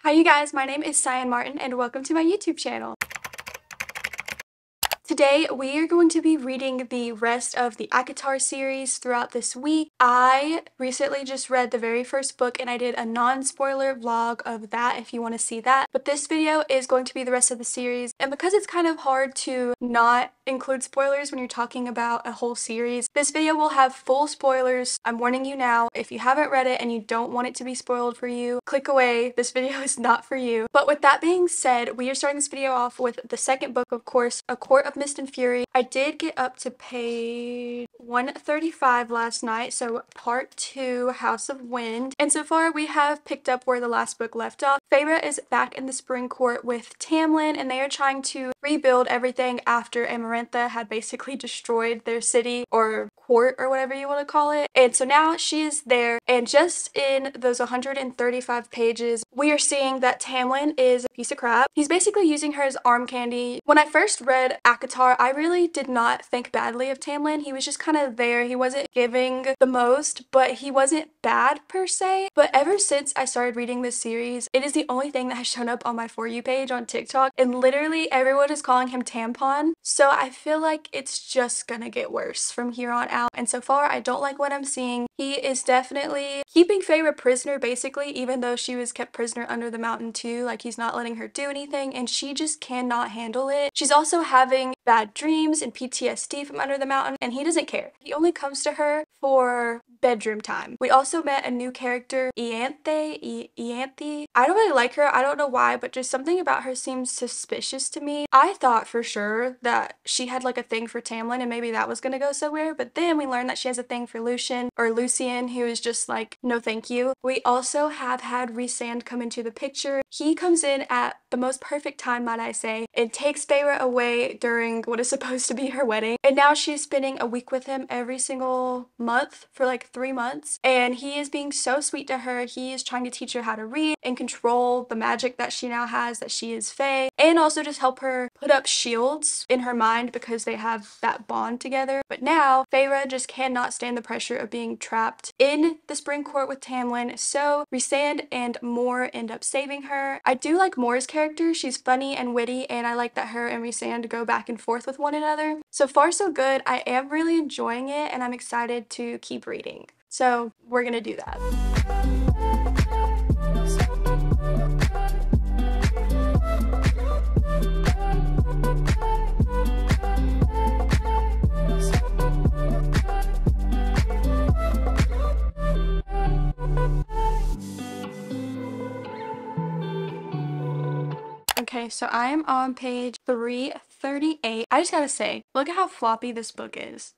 Hi you guys, my name is Cyan Martin and welcome to my YouTube channel. Today we are going to be reading the rest of the ACOTAR series throughout this week. I recently just read the very first book and I did a non-spoiler vlog of that if you want to see that. But this video is going to be the rest of the series, and because it's kind of hard to not include spoilers when you're talking about a whole series, this video will have full spoilers. I'm warning you now, if you haven't read it and you don't want it to be spoiled for you, click away. This video is not for you. But with that being said, we are starting this video off with the second book, of course, A Court of Mist and Fury. I did get up to page 135 last night, so part 2, House of Wind. And so far we have picked up where the last book left off. Feyre is back in the Spring Court with Tamlin, and they are trying to rebuild everything after Amarantha had basically destroyed their city or court or whatever you want to call it. And so now she is there, and just in those 135 pages we are seeing that Tamlin is a piece of crap. He's basically using her as arm candy. When I first read ACOTAR, I really did not think badly of Tamlin. He was just kind of there. He wasn't giving the most, but he wasn't bad per se. But ever since I started reading this series, it is the only thing that has shown up on my For You page on TikTok, and literally everyone is calling him Tampon. So I feel like it's just gonna get worse from here on out, and so far I don't like what I'm seeing. He is definitely keeping Feyre prisoner basically, even though she was kept prisoner under the mountain too. Like, he's not letting her do anything and she just cannot handle it. She's also having bad dreams and PTSD from under the mountain, and he doesn't care. He only comes to her for bedroom time. We also met a new character, Ianthe. I don't really like her. I don't know why, but just something about her seems suspicious to me. I thought for sure that she had like a thing for Tamlin and maybe that was gonna go somewhere, but then we learned that she has a thing for Lucian, who is just like, no thank you. We also have had Rhysand come into the picture. He comes in at the most perfect time, might I say, and takes Feyre away during what is supposed to be her wedding, and now she's spending a week with him every single month for like 3 months, and he is being so sweet to her. He is trying to teach her how to read and control the magic that she now has, that she is Fae, and also just help her put up shields in her mind because they have that bond together. But now Feyre just cannot stand the pressure of being trapped in the Spring Court with Tamlin, so Rhysand and Mor end up saving her. I do like Mor's character. She's funny and witty, and I like that her and Rhysand go back and forth with one another. So far so good. I am really enjoying it and I'm excited to keep reading. So we're gonna do that. Okay, so I am on page 338. I just gotta say, look at how floppy this book is.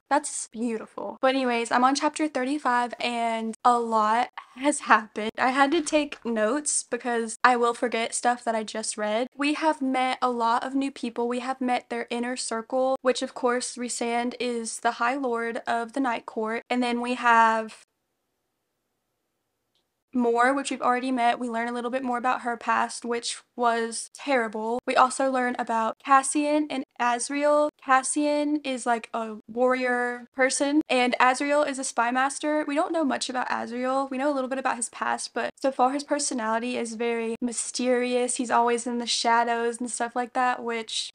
That's beautiful. But anyways, I'm on chapter 35 and a lot has happened. I had to take notes because I will forget stuff that I just read. We have met a lot of new people. We have met their inner circle, which of course Rhysand is the High Lord of the Night Court. And then we have Mor, which we've already met. We learn a little bit more about her past, which was terrible. We also learn about Cassian and Azriel. Cassian is like a warrior person and Azriel is a spy master. We don't know much about Azriel. We know a little bit about his past, but so far his personality is very mysterious. He's always in the shadows and stuff like that, which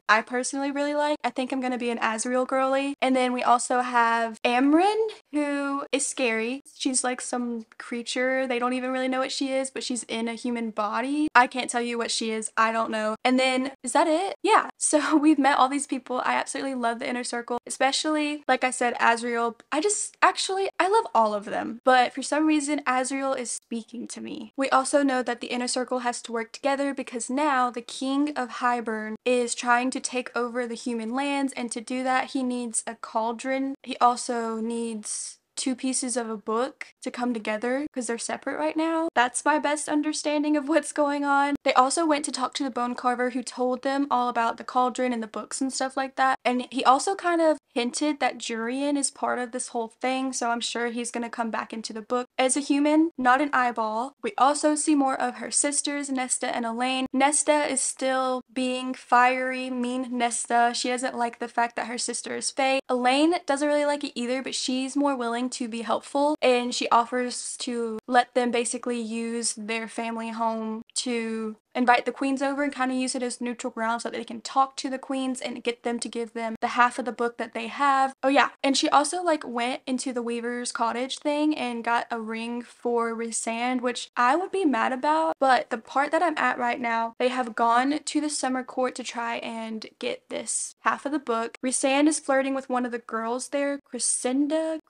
I personally really like. I think I'm gonna be an Azriel girly. And then we also have Amren, who is scary. She's like some creature. They don't even really know what she is, but she's in a human body. I can't tell you what she is. I don't know. And then, is that it? Yeah. So we've met all these people. I absolutely love the inner circle, especially, like I said, Azriel. I love all of them. But for some reason, Azriel is speaking to me. We also know that the inner circle has to work together because now the King of Hybern is trying to take over the human lands, and to do that he needs a cauldron. He also needs 2 pieces of a book to come together because they're separate right now. That's my best understanding of what's going on. They also went to talk to the bone carver who told them all about the cauldron and the books and stuff like that, and he also kind of hinted that Jurian is part of this whole thing, so I'm sure he's gonna come back into the book as a human, not an eyeball. We also see more of her sisters, Nesta and Elaine. Nesta is still being fiery, mean Nesta. She doesn't like the fact that her sister is Faye. Elaine doesn't really like it either, but she's more willing to be helpful, and she offers to let them basically use their family home to invite the queens over and kind of use it as neutral ground so that they can talk to the queens and get them to give them the half of the book that they have. Oh yeah, and she also like went into the Weaver's cottage thing and got a ring for Rhysand, which I would be mad about, but the part that I'm at right now, they have gone to the summer court to try and get this half of the book. Rhysand is flirting with one of the girls there, Cressida,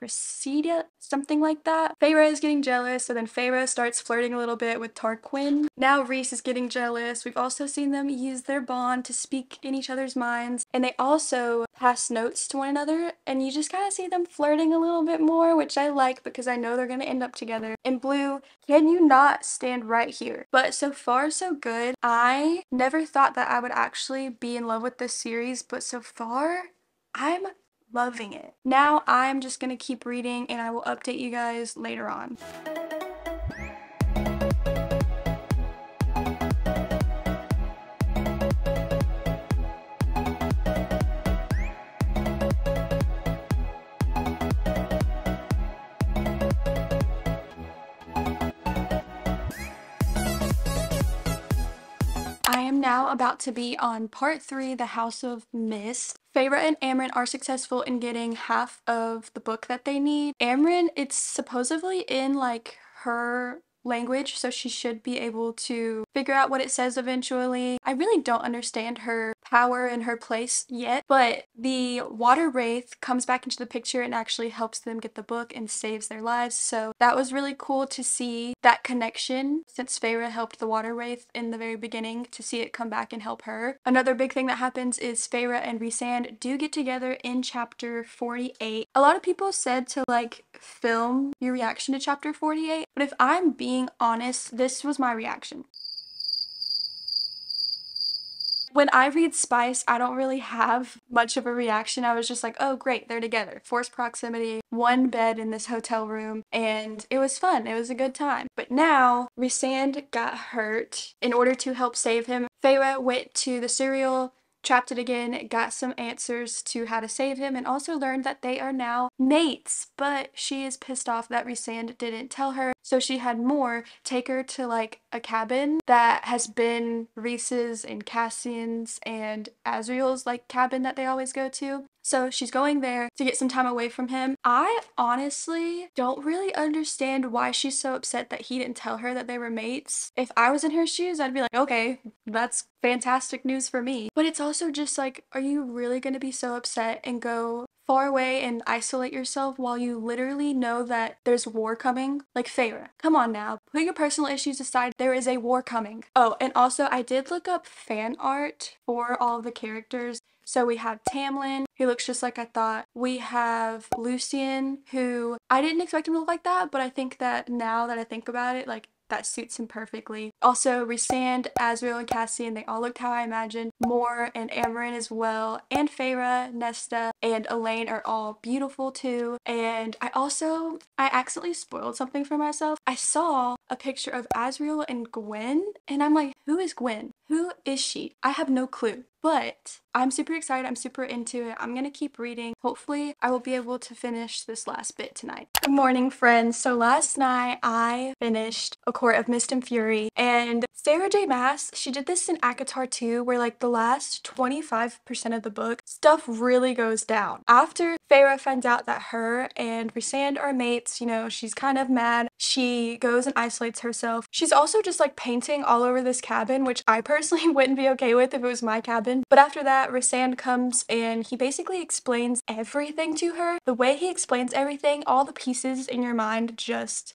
something like that. Feyre is getting jealous, so then Feyre starts flirting a little bit with Tarquin. Now Rhys is getting jealous. We've also seen them use their bond to speak in each other's minds, and they also pass notes to one another, and you just kind of see them flirting a little bit more, which I like because I know they're going to end up together. And Blue, can you not stand right here? But so far so good. I never thought that I would actually be in love with this series, but so far I'm loving it. Now I'm just gonna keep reading and I will update you guys later on. I am now about to be on part 3, The House of Mist. Feyre and Amren are successful in getting half of the book that they need. Amren, it's supposedly in like her language, so she should be able to figure out what it says eventually. I really don't understand her power and her place yet, but the water wraith comes back into the picture and actually helps them get the book and saves their lives, so that was really cool to see that connection since Feyre helped the water wraith in the very beginning, to see it come back and help her. Another big thing that happens is Feyre and Rhysand do get together in chapter 48. A lot of people said to like film your reaction to chapter 48, but if I'm being honest, this was my reaction. When I read Spice, I don't really have much of a reaction. I was just like, oh great, they're together. Forced proximity, one bed in this hotel room, and it was fun. It was a good time. But now, Rhysand got hurt. In order to help save him, Feyre went to the cereal, trapped it again, got some answers to how to save him, and also learned that they are now mates. But she is pissed off that Rhysand didn't tell her, so she had Moore take her to like a cabin that has been Rhys's and Cassian's and Azriel's like cabin that they always go to. So she's going there to get some time away from him. I honestly don't really understand why she's so upset that he didn't tell her that they were mates. If I was in her shoes, I'd be like, okay, that's fantastic news for me. But it's also just like, are you really gonna be so upset and go far away and isolate yourself while you literally know that there's war coming? Like, Feyre, come on now, put your personal issues aside, there is a war coming. Oh, and also I did look up fan art for all of the characters. So we have Tamlin, who looks just like I thought. We have Lucian, who I didn't expect him to look like that, but I think that now that I think about it, like, that suits him perfectly. Also, Rhysand, Azriel, and Cassian, they all looked how I imagined. Moore and Amren as well, and Feyre, Nesta, and Elaine are all beautiful too. And I accidentally spoiled something for myself. I saw a picture of Azriel and Gwen, and I'm like, who is Gwen? Who is she? I have no clue. But I'm super excited. I'm super into it. I'm gonna keep reading. Hopefully, I will be able to finish this last bit tonight. Good morning, friends. So last night, I finished A Court of Mist and Fury, and Sarah J. Maas, she did this in ACOTAR too, where like the last 25% of the book, stuff really goes down. After Feyre finds out that her and Rhysand are mates, you know, she's kind of mad. She goes and isolates herself. She's also just like painting all over this cabin, which I personally wouldn't be okay with if it was my cabin. But after that, Rhysand comes and he basically explains everything to her. The way he explains everything, all the pieces in your mind just,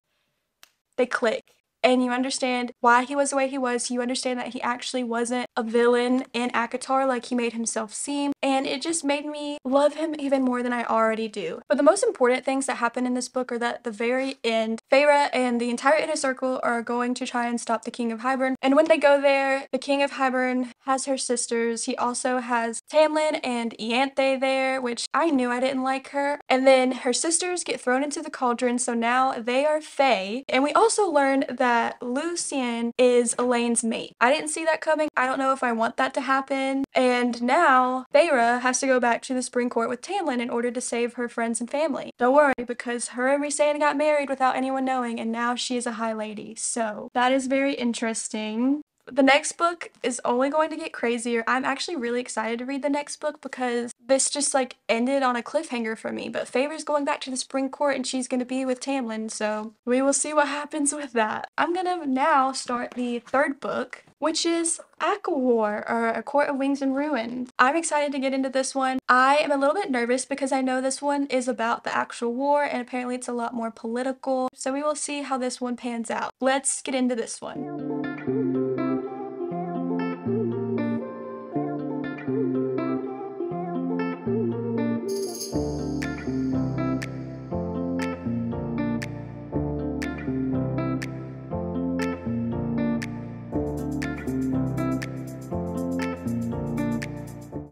they click. And you understand why he was the way he was. You understand that he actually wasn't a villain in ACOTAR like he made himself seem. And it just made me love him even more than I already do. But the most important things that happen in this book are that at the very end, Feyre and the entire inner circle are going to try and stop the King of Hybern. And when they go there, the King of Hybern has her sisters. He also has Tamlin and Ianthe there, which I knew I didn't like her. And then her sisters get thrown into the cauldron, so now they are Fae. And we also learned that Lucien is Elaine's mate. I didn't see that coming. I don't know if I want that to happen. And now Feyre has to go back to the Spring Court with Tamlin in order to save her friends and family. Don't worry, because her and Rhysand got married without anyone knowing, and now she is a High Lady. So that is very interesting. The next book is only going to get crazier. I'm actually really excited to read the next book because this just like ended on a cliffhanger for me. But Feyre's going back to the Spring Court and she's going to be with Tamlin, so we will see what happens with that. I'm gonna now start the third book, which is ACOWAR, or A Court of Wings and Ruin. I'm excited to get into this one. I am a little bit nervous because I know this one is about the actual war and apparently it's a lot more political. So we will see how this one pans out. Let's get into this one.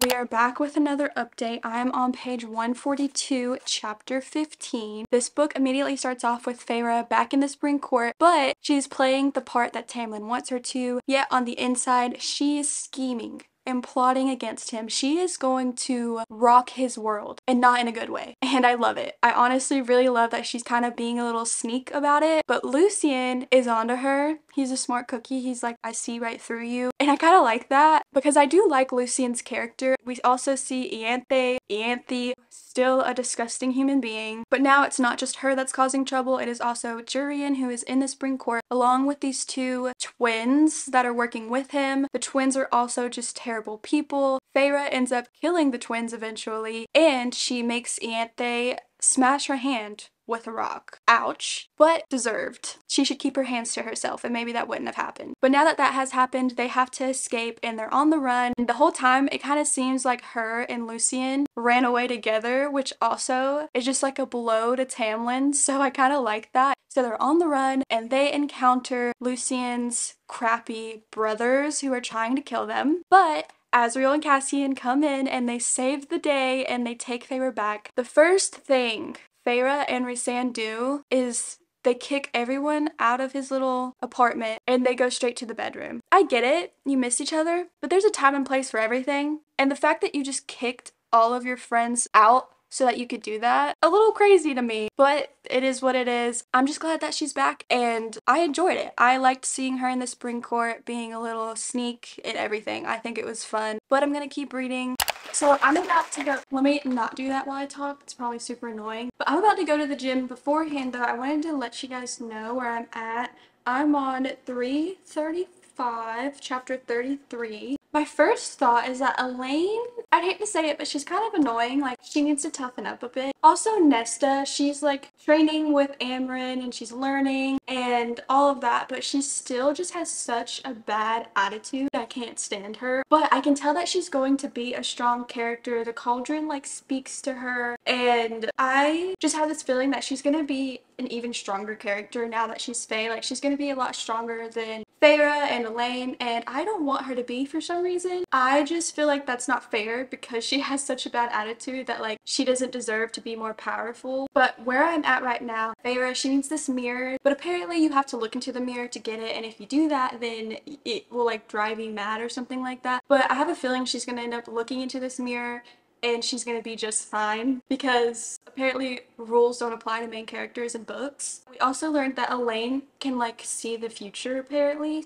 We are back with another update. I am on page 142, chapter 15. This book immediately starts off with Feyre back in the Spring Court, but she's playing the part that Tamlin wants her to, yet on the inside, she is scheming and plotting against him. She is going to rock his world, and not in a good way. And I love it. I honestly really love that she's kind of being a little sneak about it, but Lucien is onto her. He's a smart cookie. He's like, I see right through you. And I kind of like that because I do like Lucien's character. We also see Ianthe, still a disgusting human being, but now it's not just her that's causing trouble. It is also Jurian, who is in the Spring Court, along with these two twins that are working with him. The twins are also just terrible people. Feyre ends up killing the twins eventually, and she makes Ianthe smash her hand with a rock. Ouch. But deserved. She should keep her hands to herself, and maybe that wouldn't have happened. But now that that has happened, they have to escape and they're on the run. And the whole time, it kind of seems like her and Lucien ran away together, which also is just like a blow to Tamlin. So I kind of like that. So they're on the run and they encounter Lucien's crappy brothers who are trying to kill them. But Azriel and Cassian come in and they save the day and they take Feyre back. The first thing Feyre and Rhysand do is they kick everyone out of his little apartment and they go straight to the bedroom. I get it, you miss each other, but there's a time and place for everything. And the fact that you just kicked all of your friends out so that you could do that, a little crazy to me, but it is what it is. I'm just glad that she's back and I enjoyed it. I liked seeing her in the Spring Court, being a little sneak and everything. I think it was fun, but I'm gonna keep reading. So I'm about to go, let me not do that while I talk, it's probably super annoying. But I'm about to go to the gym. Beforehand though, I wanted to let you guys know where I'm at. I'm on 335, chapter 33. My first thought is that Elaine, I'd hate to say it, but she's kind of annoying. Like, she needs to toughen up a bit. Also, Nesta, she's like training with Amryn and she's learning and all of that, but she still just has such a bad attitude. I can't stand her. But I can tell that she's going to be a strong character. The Cauldron like speaks to her, and I just have this feeling that she's gonna be an even stronger character now that she's Fae. Like, she's gonna be a lot stronger than Feyre and Elaine, and I don't want her to be for some reason. I just feel like that's not fair because she has such a bad attitude that like she doesn't deserve to be more powerful. But where I'm at right now, Feyre, she needs this mirror, but apparently you have to look into the mirror to get it, and if you do that then it will like drive you mad or something like that. But I have a feeling she's gonna end up looking into this mirror and she's gonna be just fine because apparently rules don't apply to main characters in books. We also learned that Elaine can like see the future apparently,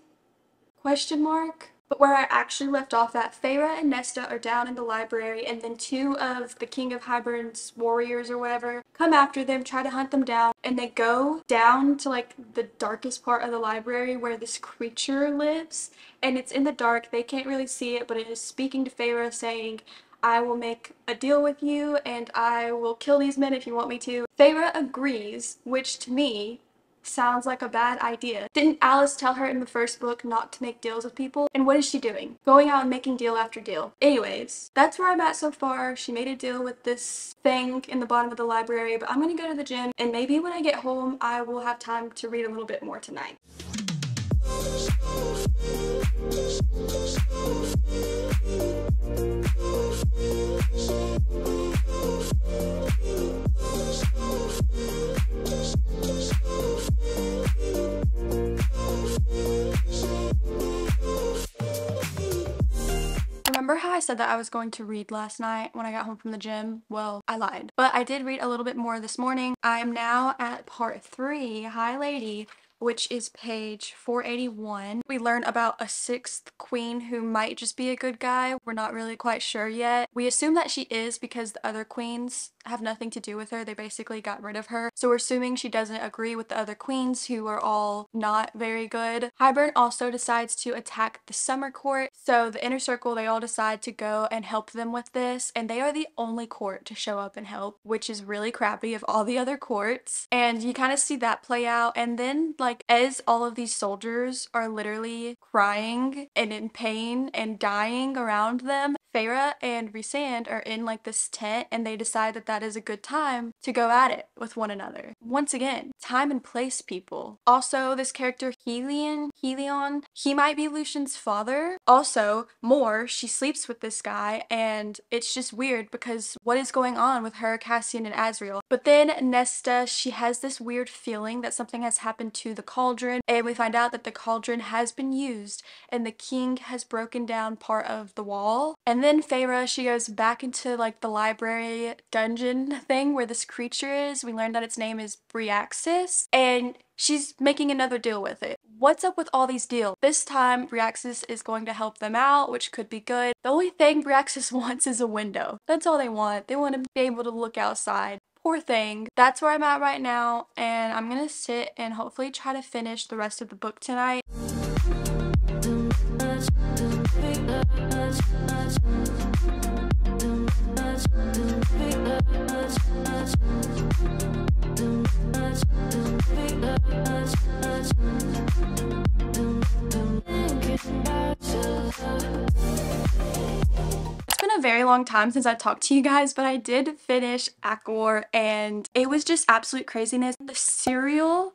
question mark. But where I actually left off at, Feyre and Nesta are down in the library, and then two of the King of Hybern's warriors or whatever come after them, try to hunt them down, and they go down to like the darkest part of the library where this creature lives, and it's in the dark, they can't really see it, but it is speaking to Feyre saying, I will make a deal with you and I will kill these men if you want me to. Feyre agrees, which to me sounds like a bad idea. Didn't Alice tell her in the first book not to make deals with people? And what is she doing? Going out and making deal after deal. Anyways, that's where I'm at so far. She made a deal with this thing in the bottom of the library, but I'm gonna go to the gym and maybe when I get home I will have time to read a little bit more tonight. Remember how I said that I was going to read last night when I got home from the gym? Well, I lied. But I did read a little bit more this morning. I am now at part 3, Hi Lady, which is page 481. We learn about a 6th queen who might just be a good guy. We're not really quite sure yet. We assume that she is because the other queens have nothing to do with her. They basically got rid of her. So we're assuming she doesn't agree with the other queens who are all not very good. Hybern also decides to attack the summer court. So the inner circle, they all decide to go and help them with this. And they are the only court to show up and help, which is really crappy of all the other courts. And you kind of see that play out. And then like as all of these soldiers are literally crying and in pain and dying around them, Feyre and Rhysand are in like this tent and they decide that that is a good time to go at it with one another. Once again, time and place, people. Also, this character Helion, he might be Lucian's father. Also, Moore, she sleeps with this guy and it's just weird because what is going on with her, Cassian, and Azriel? But then Nesta, she has this weird feeling that something has happened to the cauldron, and we find out that the cauldron has been used and the king has broken down part of the wall. And then Feyre, she goes back into like the library dungeon thing where this creature is. We learned that its name is Bryaxis, and she's making another deal with it. What's up with all these deals? This time, Bryaxis is going to help them out, which could be good. The only thing Bryaxis wants is a window. That's all they want. They want to be able to look outside. Poor thing. That's where I'm at right now, and I'm gonna sit and hopefully try to finish the rest of the book tonight. A very long time since I talked to you guys, but I did finish ACOWAR and it was just absolute craziness. The surreal,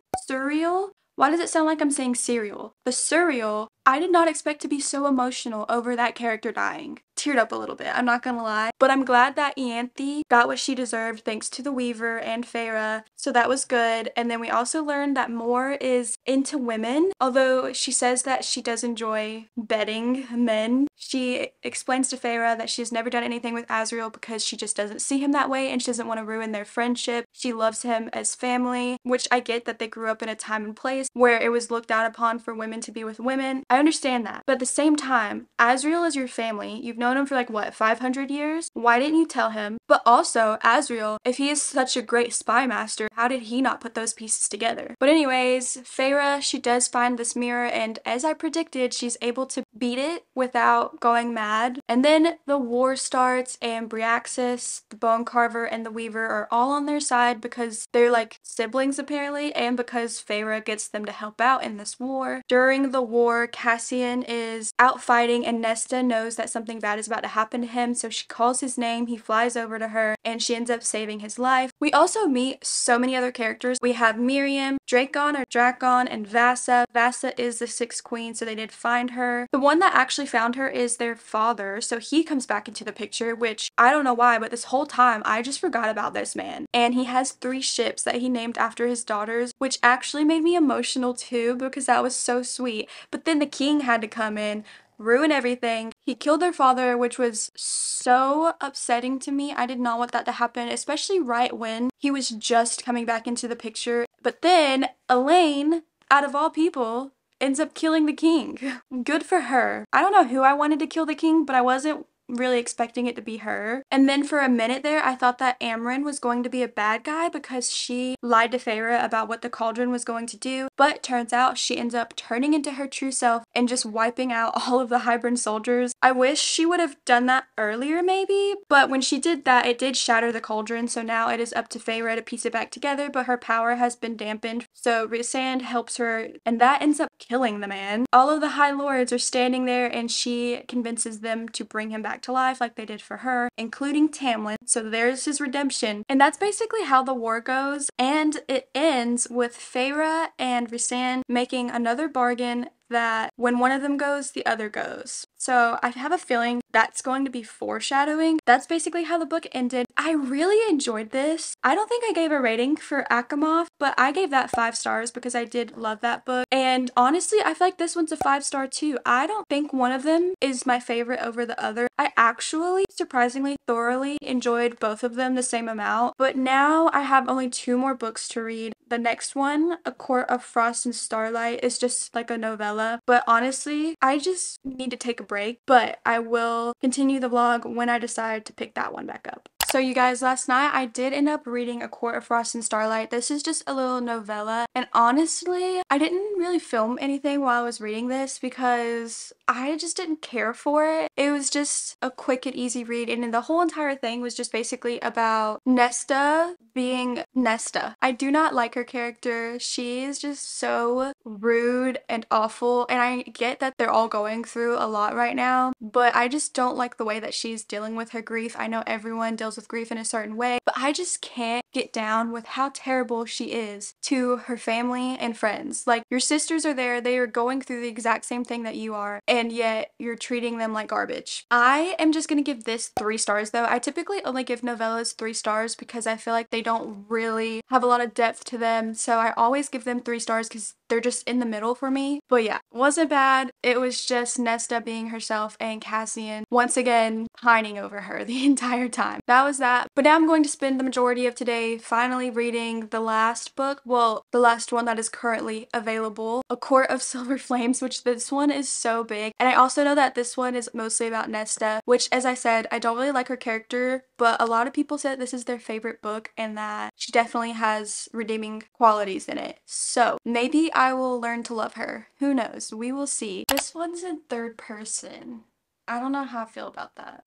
why does it sound like I'm saying cereal? The surreal, I did not expect to be so emotional over that character dying. Teared up a little bit, I'm not gonna lie. But I'm glad that Ianthe got what she deserved thanks to the Weaver and Feyre, so that was good. And then we also learned that Moore is into women. Although she says that she does enjoy bedding men, she explains to Feyre that she's never done anything with Azriel because she just doesn't see him that way and she doesn't want to ruin their friendship. She loves him as family, which I get that they grew up in a time and place where it was looked down upon for women to be with women. I understand that. But at the same time, Azriel is your family. You've known him for like what, 500 years? Why didn't you tell him? But also, Azriel, if he is such a great spy master, how did he not put those pieces together? But anyways, Feyre, she does find this mirror, and as I predicted, she's able to beat it without going mad. And then the war starts, and Bryaxis, the Bone Carver, and the Weaver are all on their side because they're like siblings apparently, and because Feyre gets them to help out in this war. During the war, Cassian is out fighting, and Nesta knows that something bad is about to happen to him, so she calls his name, he flies over to her, and she ends up saving his life. We also meet so many other characters. We have Miriam, Drakon, and Vassa. Vassa is the 6th queen, so they did find her. The one that actually found her is their father, so he comes back into the picture, which I don't know why, but this whole time I just forgot about this man. And he has 3 ships that he named after his daughters, which actually made me emotional too because that was so sweet. But then the king had to come in, ruin everything. He killed their father, which was so upsetting to me. I did not want that to happen, especially right when he was just coming back into the picture. But then Elaine, out of all people, ends up killing the king. Good for her. I don't know who I wanted to kill the king, but I wasn't really expecting it to be her. And then for a minute there, I thought that Amren was going to be a bad guy because she lied to Feyre about what the cauldron was going to do, but turns out she ends up turning into her true self and just wiping out all of the Hybern soldiers. I wish she would have done that earlier maybe, but when she did that, it did shatter the cauldron, so now it is up to Feyre to piece it back together, but her power has been dampened, so Rhysand helps her, and that ends up killing the man. All of the High Lords are standing there, and she convinces them to bring him back to life like they did for her, including Tamlin. So there's his redemption. And that's basically how the war goes. And it ends with Feyre and Rhysand making another bargain that when one of them goes, the other goes. So I have a feeling that's going to be foreshadowing. That's basically how the book ended. I really enjoyed this. I don't think I gave a rating for ACOMAF, but I gave that 5 stars because I did love that book. And honestly, I feel like this one's a 5-star too. I don't think one of them is my favorite over the other. I actually surprisingly thoroughly enjoyed both of them the same amount, but now I have only 2 more books to read. The next one, A Court of Frost and Starlight, is just like a novella, but honestly, I just need to take a break, but I will continue the vlog when I decide to pick that one back up. So you guys, last night I did end up reading A Court of Frost and Starlight. This is just a little novella, and honestly, I didn't really film anything while I was reading this because I just didn't care for it. It was just a quick and easy read, and the whole entire thing was just basically about Nesta being Nesta. I do not like her character. She is just so rude and awful, and I get that they're all going through a lot right now, but I just don't like the way that she's dealing with her grief. I know everyone deals with grief in a certain way, but I just can't get down with how terrible she is to her family and friends. Like, your sisters are there, they are going through the exact same thing that you are, and yet you're treating them like garbage. I am just gonna give this 3 stars though. I typically only give novellas 3 stars because I feel like they don't really have a lot of depth to them, so I always give them 3 stars because they're just in the middle for me. But yeah, wasn't bad. It was just Nesta being herself and Cassian once again pining over her the entire time. That was that. But now I'm going to spend the majority of today finally reading the last book. Well, the last one that is currently available, A Court of Silver Flames, which this one is so big. And I also know that this one is mostly about Nesta, which, as I said, I don't really like her character, but a lot of people said this is their favorite book and that she definitely has redeeming qualities in it. So maybe I will learn to love her. Who knows? We will see. This one's in 3rd person. I don't know how I feel about that.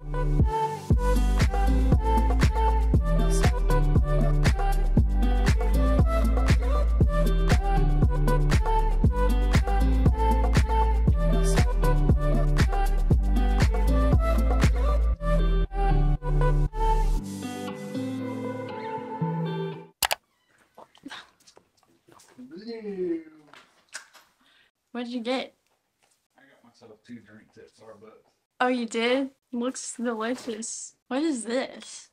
What'd you get? I got myself 2 drinks at Starbucks. Oh, you did? Looks delicious. What is this?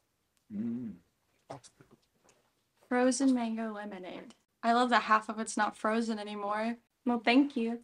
Frozen mango lemonade. I love that half of it's not frozen anymore. Well, thank you.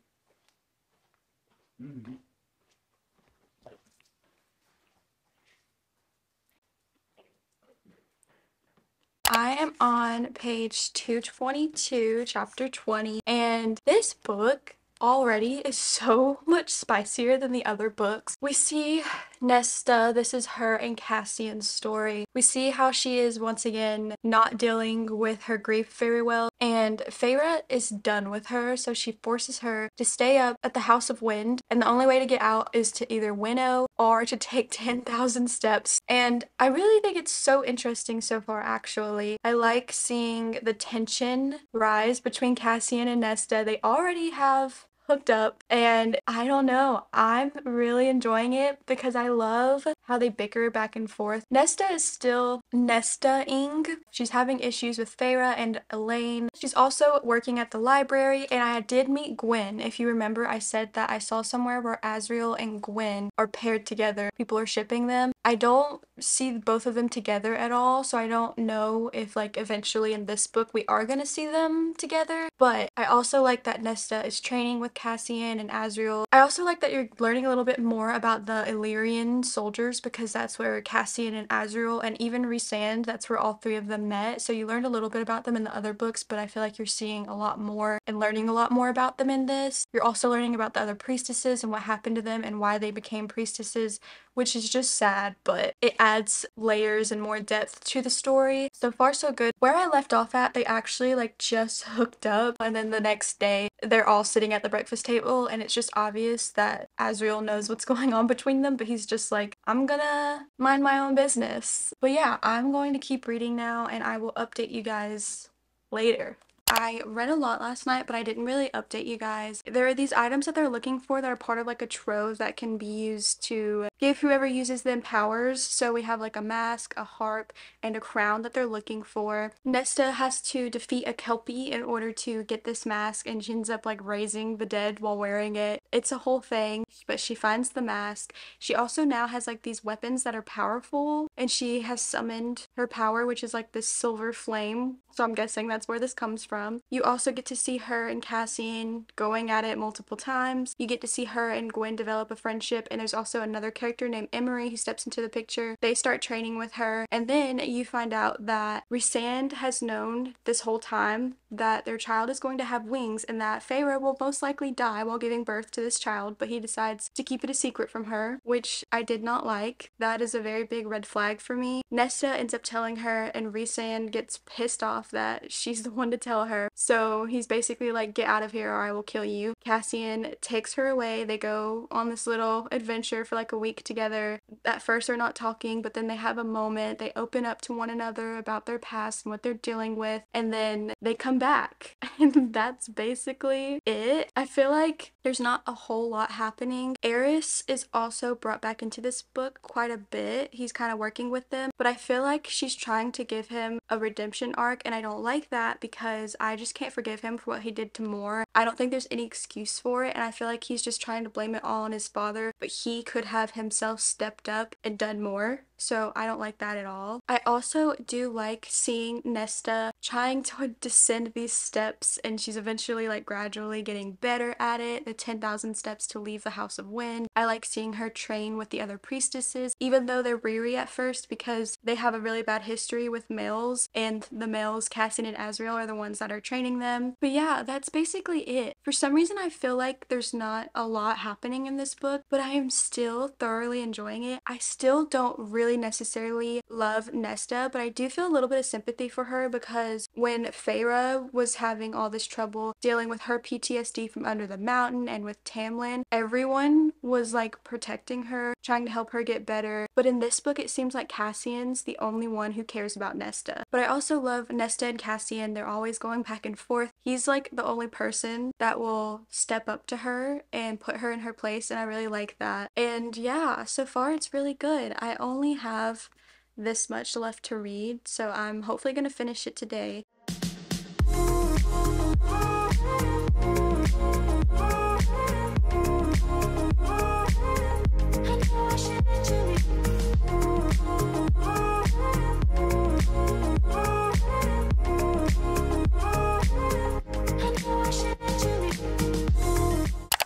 I am on page 222, chapter 20, and this book already is so much spicier than the other books. We see Nesta, this is her and Cassian's story. We see how she is once again not dealing with her grief very well, and Feyre is done with her, so she forces her to stay up at the House of Wind, and the only way to get out is to either winnow or to take 10,000 steps. And I really think it's so interesting so far, actually. I like seeing the tension rise between Cassian and Nesta. They already have hooked up, and I don't know, I'm really enjoying it because I love how they bicker back and forth. Nesta is still Nesta-ing. She's having issues with Feyre and Elaine. She's also working at the library, and I did meet Gwen. If you remember, I said that I saw somewhere where Asriel and Gwen are paired together. People are shipping them. I don't see both of them together at all, so I don't know if like eventually in this book we are gonna see them together. But I also like that Nesta is training with Cassian and Asriel. I also like that you're learning a little bit more about the Illyrian soldiers because that's where Cassian and Asriel and even Rhysand, that's where all 3 of them met. So you learned a little bit about them in the other books, but I feel like you're seeing a lot more and learning a lot more about them in this. You're also learning about the other priestesses and what happened to them and why they became priestesses, which is just sad, but it adds layers and more depth to the story. So far so good. Where I left off at, they actually like just hooked up, and then the next day they're all sitting at the breakfast table, and it's just obvious that Asriel knows what's going on between them, but he's just like, I'm gonna mind my own business. But yeah, I'm going to keep reading now, and I will update you guys later. I read a lot last night, but I didn't really update you guys. There are these items that they're looking for that are part of like a trove that can be used to give whoever uses them powers. So we have like a mask, a harp, and a crown that they're looking for. Nesta has to defeat a Kelpie in order to get this mask, and she ends up like raising the dead while wearing it. It's a whole thing, but she finds the mask. She also now has like these weapons that are powerful, and she has summoned her power, which is like this silver flame. So I'm guessing that's where this comes from. You also get to see her and Cassian going at it multiple times. You get to see her and Gwen develop a friendship, and there's also another character named Emery who steps into the picture. They start training with her, and then you find out that Rhysand has known this whole time that their child is going to have wings and that Feyre will most likely die while giving birth to this child, but he decides to keep it a secret from her, which I did not like. That is a very big red flag for me. Nesta ends up telling her, and Rhysand gets pissed off that she's the one to tell her. So he's basically like, get out of here or I will kill you. Cassian takes her away. They go on this little adventure for like a week together. At first they're not talking, but then they have a moment. They open up to one another about their past and what they're dealing with, and then they come back. And that's basically it. I feel like there's not a whole lot happening. Eris is also brought back into this book quite a bit. He's kind of working with them, but I feel like she's trying to give him a redemption arc, and I don't like that because I just can't forgive him for what he did to Mor. I don't think there's any excuse for it, and I feel like he's just trying to blame it all on his father, but he could have himself stepped up and done more. So I don't like that at all. I also do like seeing Nesta trying to descend these steps, and she's eventually like gradually getting better at it. The 10,000 steps to leave the House of Wind. I like seeing her train with the other priestesses, even though they're Riri at first because they have a really bad history with males, and the males, Cassian and Azriel, are the ones that are training them. But yeah, that's basically it. For some reason I feel like there's not a lot happening in this book, but I am still thoroughly enjoying it. I still don't really necessarily love Nesta, but I do feel a little bit of sympathy for her because when Feyre was having all this trouble dealing with her PTSD from under the mountain and with Tamlin, everyone was like protecting her, trying to help her get better. But in this book, it seems like Cassian's the only one who cares about Nesta. But I also love Nesta and Cassian. They're always going back and forth. He's like the only person that will step up to her and put her in her place, and I really like that. And yeah, so far it's really good. I only have this much left to read, so I'm hopefully gonna finish it today.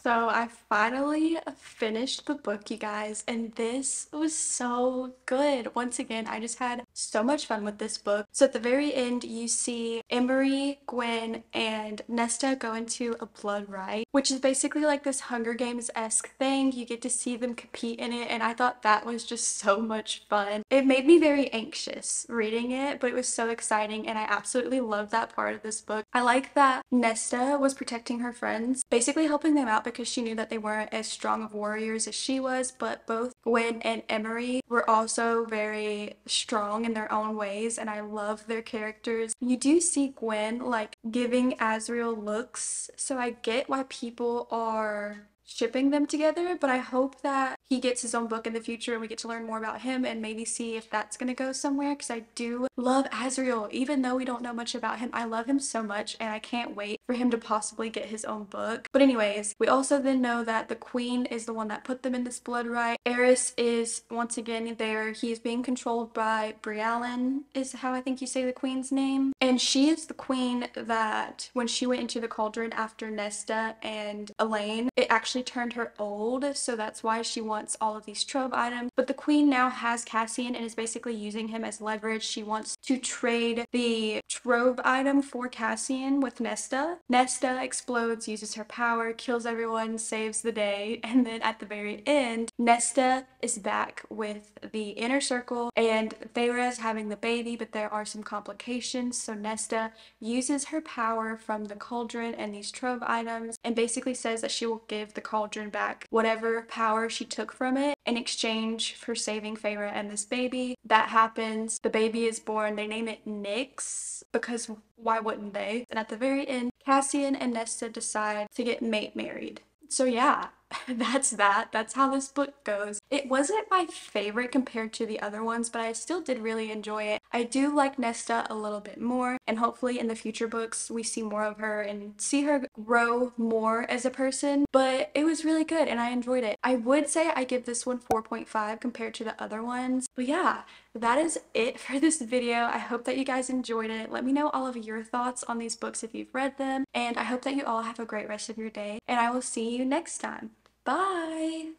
So I finally finished the book, you guys, and this was so good. Once again, I just had so much fun with this book. So at the very end, you see Emery, Gwen, and Nesta go into a blood rite, which is basically like this Hunger Games-esque thing. You get to see them compete in it, and I thought that was just so much fun. It made me very anxious reading it, but it was so exciting, and I absolutely love that part of this book. I like that Nesta was protecting her friends, basically helping them out because she knew that they weren't as strong of warriors as she was, but both Gwen and Emery were also very strong in their own ways, and I love their characters. You do see Gwen like giving Azriel looks, so I get why people are shipping them together, but I hope that he gets his own book in the future and we get to learn more about him and maybe see if that's gonna go somewhere, because I do love Azriel. Even though we don't know much about him, I love him so much, and I can't wait for him to possibly get his own book. But anyways, we also then know that the queen is the one that put them in this blood rite. Eris is once again there. He is being controlled by Brialyn, is how I think you say the queen's name, and she is the queen that when she went into the cauldron after Nesta and Elaine, it actually turned her old, so that's why she wants all of these trove items. But the queen now has Cassian and is basically using him as leverage. She wants to trade the trove item for Cassian with Nesta. Nesta explodes, uses her power, kills everyone, saves the day, and then at the very end, Nesta is back with the inner circle, and Feyre is having the baby, but there are some complications, so Nesta uses her power from the cauldron and these trove items and basically says that she will give the cauldron back whatever power she took from it in exchange for saving Feyre and this baby. That happens. The baby is born. They name it Nyx because why wouldn't they? And at the very end, Cassian and Nesta decide to get married. So yeah, that's that. That's how this book goes. It wasn't my favorite compared to the other ones, but I still did really enjoy it. I do like Nesta a little bit more, and hopefully in the future books we see more of her and see her grow more as a person, but it was really good and I enjoyed it. I would say I give this one 4.5 compared to the other ones, but yeah, that is it for this video. I hope that you guys enjoyed it. Let me know all of your thoughts on these books if you've read them, and I hope that you all have a great rest of your day, and I will see you next time. Bye!